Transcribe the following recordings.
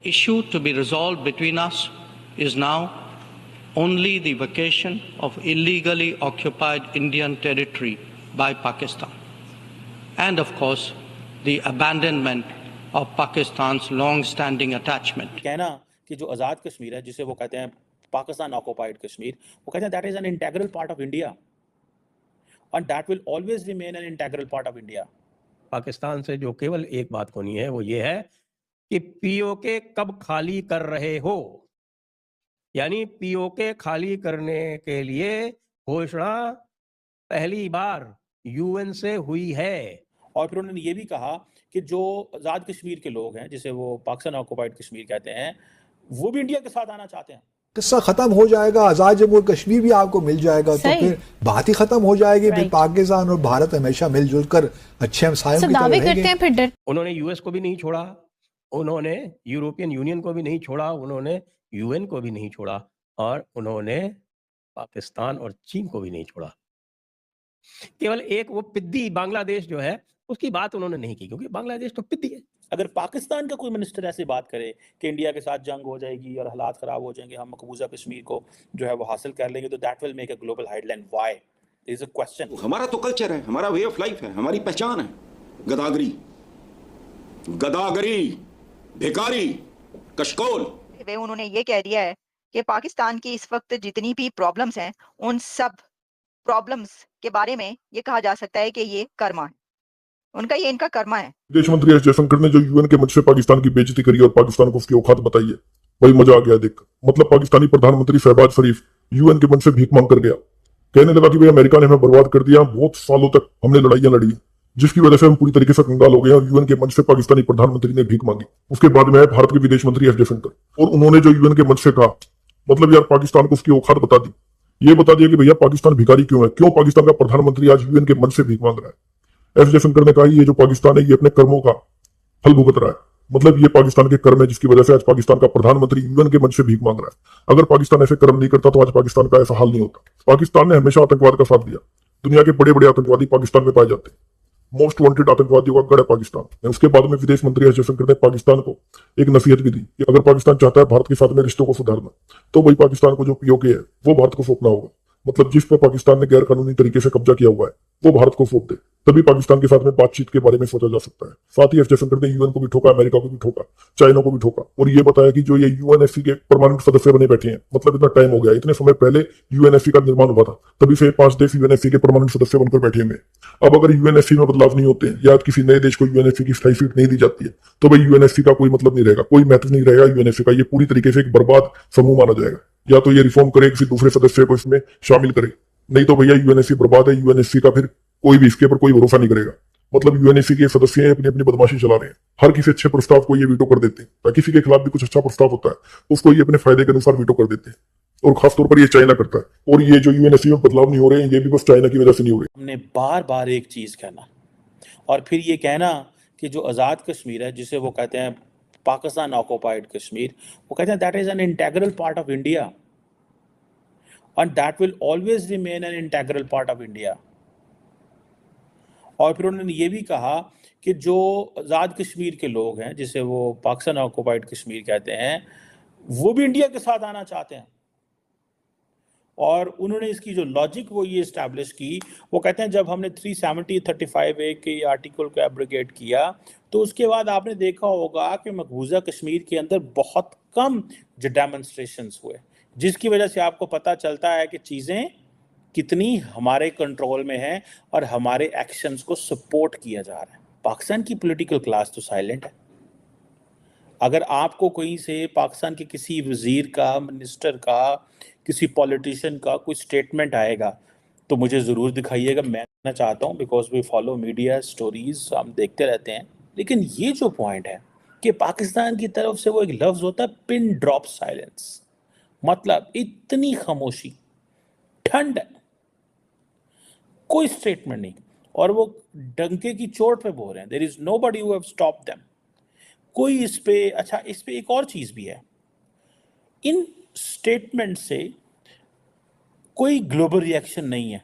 issue to be resolved between us is now only the vacation of illegally occupied Indian territory by Pakistan, and of course, the abandonment of Pakistan's long-standing attachment. कहना कि जो आज़ाद कश्मीर है जिसे वो कहते हैं Pakistan occupied Kashmir, वो कहते हैं that is an integral part of India and that will always remain an integral part of India. Pakistan से जो केवल एक बात होनी है वो ये है कि पीओके कब खाली कर रहे हो, यानी पीओके खाली करने के लिए घोषणा पहली बार यूएन से हुई है। और फिर उन्होंने ये भी कहा कि जो आज़ाद कश्मीर के लोग हैं जिसे वो पाकिस्तान ऑक्युपाइड कश्मीर कहते हैं, वो भी इंडिया के साथ आना चाहते हैं। किस्सा खत्म हो जाएगा, आजाद जम्मू कश्मीर भी आपको मिल जाएगा, तो फिर बात ही खत्म हो जाएगी। फिर पाकिस्तान और भारत हमेशा मिलजुल कर अच्छे हमसायों की तरह रहेंगे। उन्होंने यूएस को भी नहीं छोड़ा, उन्होंने यूरोपियन यूनियन को भी नहीं छोड़ा, उन्होंने यूएन को भी नहीं छोड़ा, और उन्होंने पाकिस्तान और चीन को भी नहीं छोड़ा। केवल एक वो पिद्दी बांग्लादेश जो है उसकी बात उन्होंने नहीं की, क्योंकि बांग्लादेश तो पिद्दी है। अगर पाकिस्तान का कोई मिनिस्टर ऐसी बात करे कि इंडिया के साथ जंग हो जाएगी और हालात खराब हो जाएंगे, हम मकबूजा कश्मीर को जो है वो हासिल कर लेंगे, तो that will make a global headline. Why? There is a question. हमारा तो कल्चर है, हमारा वे ऑफ लाइफ है, हमारी पहचान है। गदागरी, गदागरी, भिखारी, कशकोल। वे उन्होंने ये कह दिया है कि पाकिस्तान की इस वक्त जितनी भी प्रॉब्लम्स हैं, उन सब प्रॉब्लम्स के बारे में ये कहा जा सकता है कि ये कर्मा है, उनका ये इनका कर्मा है। विदेश मंत्री एस जयशंकर ने जो यूएन के मंच से पाकिस्तान की बेइज्जती करी और पाकिस्तान को उसकी औकात बताई है, वही मजा आ गया देख। मतलब पाकिस्तानी प्रधानमंत्री शहबाज शरीफ यूएन के मंच से भीख मांग कर गया, कहने लगा कि भाई अमेरिका ने हमें बर्बाद कर दिया, बहुत सालों तक हमने लड़ाइयां लड़ी, जिसकी वजह से हम पूरी तरीके से कंगाल हो गए, और यूएन के मंच से पाकिस्तानी प्रधानमंत्री ने भीख मांगी। उसके बाद में आए भारत के विदेश मंत्री एस जयशंकर, और उन्होंने जो यूएन के मंच से कहा, मतलब यार पाकिस्तान को उसकी औकात बता दी, ये बता दिया कि भैया पाकिस्तान भिखारी क्यों है, क्यों पाकिस्तान का प्रधानमंत्री आज यूएन के मंच से भीख मांग रहा है। एस जयशंकर ने कहा ये जो पाकिस्तान है ये अपने कर्मों का फल भुगत रहा है, मतलब ये पाकिस्तान के कर्म है जिसकी वजह से आज पाकिस्तान का प्रधानमंत्री यूएन के मंच से भीख मांग रहा है। अगर पाकिस्तान ऐसे कर्म नहीं करता तो आज पाकिस्तान का ऐसा हाल नहीं होता। पाकिस्तान ने हमेशा आतंकवाद का साथ दिया, दुनिया के बड़े बड़े आतंकवादी पाकिस्तान में पाए जाते हैं, मोस्ट वांटेड आतंकवादियों का गढ़ है पाकिस्तान। उसके बाद में विदेश मंत्री एस जयशंकर ने पाकिस्तान को एक नसीहत भी दी कि अगर पाकिस्तान चाहता है भारत के साथ में रिश्तों को सुधारना, तो वही पाकिस्तान को जो पीओके है वो भारत को सौंपना होगा। मतलब जिस पर पाकिस्तान ने गैर कानूनी तरीके से कब्जा किया हुआ है वो भारत को सौंप दे, तभी पाकिस्तान के साथ में बातचीत के बारे में सोचा जा सकता है। साथ ही एस जयशंकर ने यूएन को भी ठोका, अमेरिका को भी ठोका, चाइना को भी ठोका, और ये बताया कि जो ये यूएनएससी के परमानेंट सदस्य बने बैठे हैं, मतलब इतना टाइम हो गया, इतने समय पहले यूएनएससी का निर्माण हुआ था, तभी से 5 देश यूएनएससी के परमानेंट सदस्य बनकर बैठे हुए। अब अगर यूएनएससी में बदलाव नहीं होते या किसी नए देश को यूएनएससी की स्थायी सीट नहीं दी जाती है, तो भाई यूएनएससी का कोई मतलब नहीं रहेगा, कोई महत्व नहीं रहेगा यूएनएससी का। ये पूरी तरीके से एक बर्बाद समूह माना जाएगा। या तो ये रिफॉर्म करे, किसी दूसरे सदस्य को इसमें शामिल करे, नहीं तो भैया यूएनएससी बर्बाद है। यूएनएससी का फिर कोई भी इसके ऊपर कोई भरोसा नहीं करेगा। मतलब यूएनएससी के सदस्य अपनी अपनी बदमाशी चला रहे हैं, हर किसी अच्छे प्रस्ताव को ये वीटो कर देते हैं, किसी के खिलाफ भी कुछ अच्छा प्रस्ताव होता है उसको ये अपने फायदे के अनुसार वीटो कर देते हैं, और खासतौर पर ये चाइना करता है। और ये जो यूएनएससी में बदलाव नहीं हो रहे हैं ये भी बस चाइना की वजह से नहीं हो रहे। हमने बार बार एक चीज कहना और फिर ये कहना कि जो आज़ाद कश्मीर है जिसे वो कहते हैं पाकिस्तान ऑक्युपाइड कश्मीर, वो कहते हैं that is an integral part of India and that will always remain an integral part of India। और फिर उन्होंने ये भी कहा कि जो आज़ाद कश्मीर के लोग हैं जिसे वो पाकिस्तान ऑक्युपाइड कश्मीर कहते हैं, वो भी इंडिया के साथ आना चाहते हैं। और उन्होंने इसकी जो लॉजिक वो ये इस्टेब्लिश की, वो कहते हैं जब हमने 370-35A के आर्टिकल को एब्रोगेट किया, तो उसके बाद आपने देखा होगा कि मकबूजा कश्मीर के अंदर बहुत कम डेमोन्स्ट्रेशंस हुए, जिसकी वजह से आपको पता चलता है कि चीज़ें कितनी हमारे कंट्रोल में हैं और हमारे एक्शंस को सपोर्ट किया जा रहा है। पाकिस्तान की पॉलिटिकल क्लास तो साइलेंट है। अगर आपको कहीं से पाकिस्तान के किसी वजीर का, मिनिस्टर का, किसी पॉलिटिशियन का कोई स्टेटमेंट आएगा तो मुझे ज़रूर दिखाइएगा। मैं चाहता हूँ, because we follow media stories, हम देखते रहते हैं। लेकिन ये जो पॉइंट है कि पाकिस्तान की तरफ से वो एक लफ्ज़ होता है पिन ड्रॉप साइलेंस, मतलब इतनी खामोशी, ठंड, कोई स्टेटमेंट नहीं, और वो डंके की चोट पे बोल रहे हैं। There is nobody who have stopped them. कोई इस पे, अच्छा इस पे एक और चीज भी है, इन स्टेटमेंट से कोई ग्लोबल रिएक्शन नहीं है,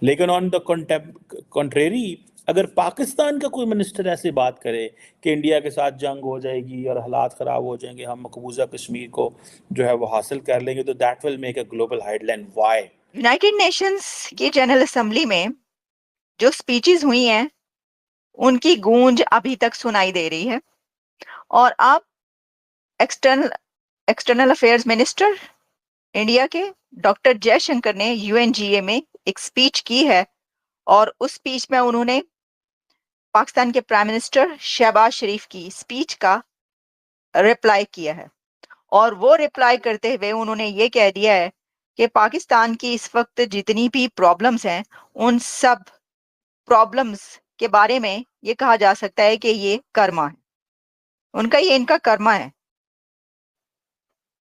लेकिन ऑन द कंट्रेरी अगर पाकिस्तान का कोई मिनिस्टर ऐसी बात करे कि इंडिया के साथ जंग हो जाएगी और हालात ख़राब हो जाएंगे, हम मकबूजा कश्मीर को जो है वो हासिल कर लेंगे, तो that will make a global headline. Why? United Nations की जनरल असेंबली में जो स्पीचेस हुई हैं उनकी गूंज अभी तक सुनाई दे रही है, और अब एक्सटर्नल अफेयर्स मिनिस्टर इंडिया के डॉक्टर जयशंकर ने यूएनजीए में एक स्पीच की है, और उस स्पीच में उन्होंने पाकिस्तान के प्राइम मिनिस्टर शहबाज शरीफ की स्पीच का रिप्लाई किया है। और वो रिप्लाई करते हुए उन्होंने ये कह दिया है कि पाकिस्तान की इस वक्त जितनी भी प्रॉब्लम्स हैं उन सब प्रॉब्लम्स के बारे में ये कहा जा सकता है कि ये कर्मा है, उनका ये इनका कर्मा है।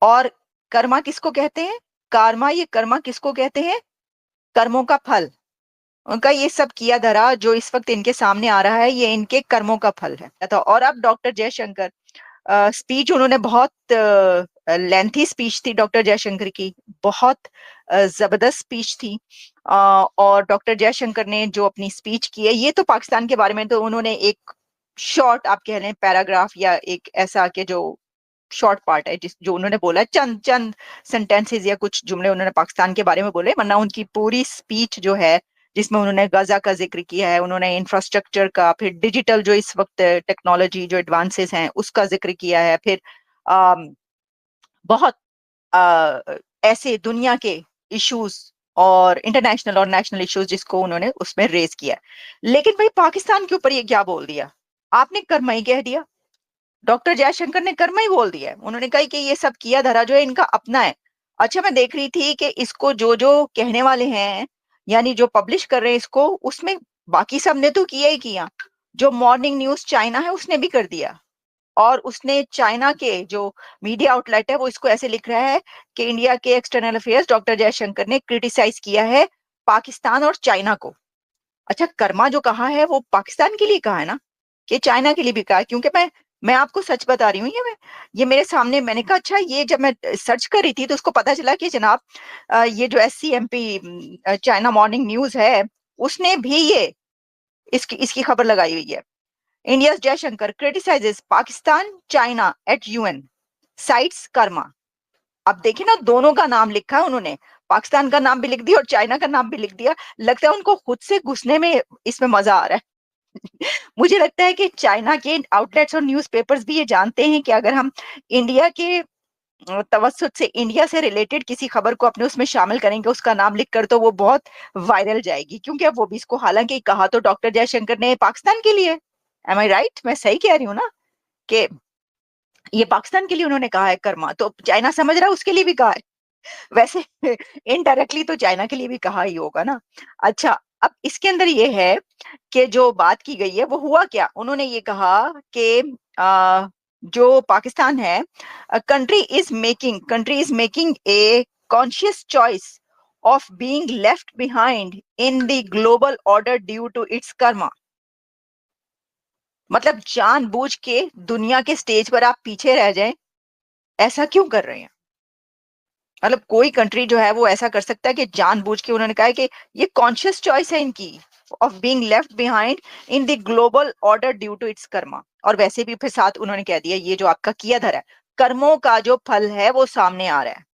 और कर्मा किसको कहते हैं? कर्मा किसको कहते हैं? कर्मों का फल। उनका ये सब किया धरा जो इस वक्त इनके सामने आ रहा है, ये इनके कर्मों का फल है। तो और अब डॉक्टर जयशंकर स्पीच उन्होंने बहुत लेंथी स्पीच थी डॉक्टर जयशंकर की, बहुत जबरदस्त स्पीच थी। और डॉक्टर जयशंकर ने जो अपनी स्पीच की है, ये तो पाकिस्तान के बारे में तो उन्होंने एक शॉर्ट आप कह लें पैराग्राफ या एक ऐसा कि जो शॉर्ट पार्ट है जो उन्होंने बोला, चंद चंद सेंटेंसेस या कुछ जुमले उन्होंने पाकिस्तान के बारे में बोले, वरना उनकी पूरी स्पीच जो है जिसमें उन्होंने गजा का जिक्र किया है, उन्होंने इंफ्रास्ट्रक्चर का, फिर डिजिटल जो इस वक्त टेक्नोलॉजी जो एडवांसेस हैं उसका जिक्र किया है, फिर बहुत ऐसे दुनिया के इश्यूज और इंटरनेशनल और नेशनल इश्यूज जिसको उन्होंने उसमें रेज किया। लेकिन भाई पाकिस्तान के ऊपर ये क्या बोल दिया? आपने कर्मा ही कह दिया। डॉक्टर जयशंकर ने कर्मा ही बोल दिया है। उन्होंने कहा कि ये सब किया धरा जो है इनका अपना है। अच्छा, मैं देख रही थी कि इसको जो जो कहने वाले हैं, यानी जो पब्लिश कर रहे हैं इसको, उसमें बाकी सब ने तो किया ही किया। जो मॉर्निंग न्यूज चाइना है उसने भी कर दिया, और उसने चाइना के जो मीडिया आउटलेट है वो इसको ऐसे लिख रहा है कि इंडिया के एक्सटर्नल अफेयर्स डॉक्टर जयशंकर ने क्रिटिसाइज किया है पाकिस्तान और चाइना को। अच्छा, कर्मा जो कहा है वो पाकिस्तान के लिए कहा है ना, कि चाइना के लिए भी कहा है? क्योंकि मैं आपको सच बता रही हूँ, ये मेरे सामने, मैंने कहा अच्छा, ये जब मैं सर्च कर रही थी तो उसको पता चला कि जनाब ये जो SCMP चाइना मॉर्निंग न्यूज है उसने भी ये इसकी खबर लगाई हुई है। India's Jaishankar criticises Pakistan China eight UN sites Karma. अब देखिए ना, दोनों का नाम लिखा है उन्होंने, पाकिस्तान का नाम भी लिख दिया और चाइना का नाम भी लिख दिया। लगता है उनको खुद से घुसने में इसमें मजा आ रहा है। मुझे लगता है कि चाइना के आउटलेट्स और न्यूज़पेपर्स भी ये जानते हैं कि अगर हम इंडिया के तवज्जुद से इंडिया से रिलेटेड किसी खबर को अपने उसमें शामिल करेंगे उसका नाम लिखकर, तो वो बहुत वायरल जाएगी। क्योंकि अब वो भी इसको, हालांकि कहा तो डॉक्टर जयशंकर ने पाकिस्तान के लिए, एम आई राइट? मैं सही कह रही हूँ ना कि ये पाकिस्तान के लिए उन्होंने कहा है कर्मा, तो चाइना समझ रहा है उसके लिए भी कहा है। वैसे इनडायरेक्टली तो चाइना के लिए भी कहा ही होगा ना। अच्छा, अब इसके अंदर ये है कि जो बात की गई है वो हुआ क्या। उन्होंने ये कहा कि जो पाकिस्तान है, country is making a conscious choice of being left behind in the global order due to its karma. मतलब जानबूझ के दुनिया के स्टेज पर आप पीछे रह जाएं, ऐसा क्यों कर रहे हैं? मतलब कोई कंट्री जो है वो ऐसा कर सकता है कि जानबूझ के, उन्होंने कहा है कि ये कॉन्शियस चॉइस है इनकी of being left behind in the global order due to its karma. और वैसे भी फिर साथ उन्होंने कह दिया ये जो आपका किया धरा है, कर्मों का जो फल है वो सामने आ रहा है।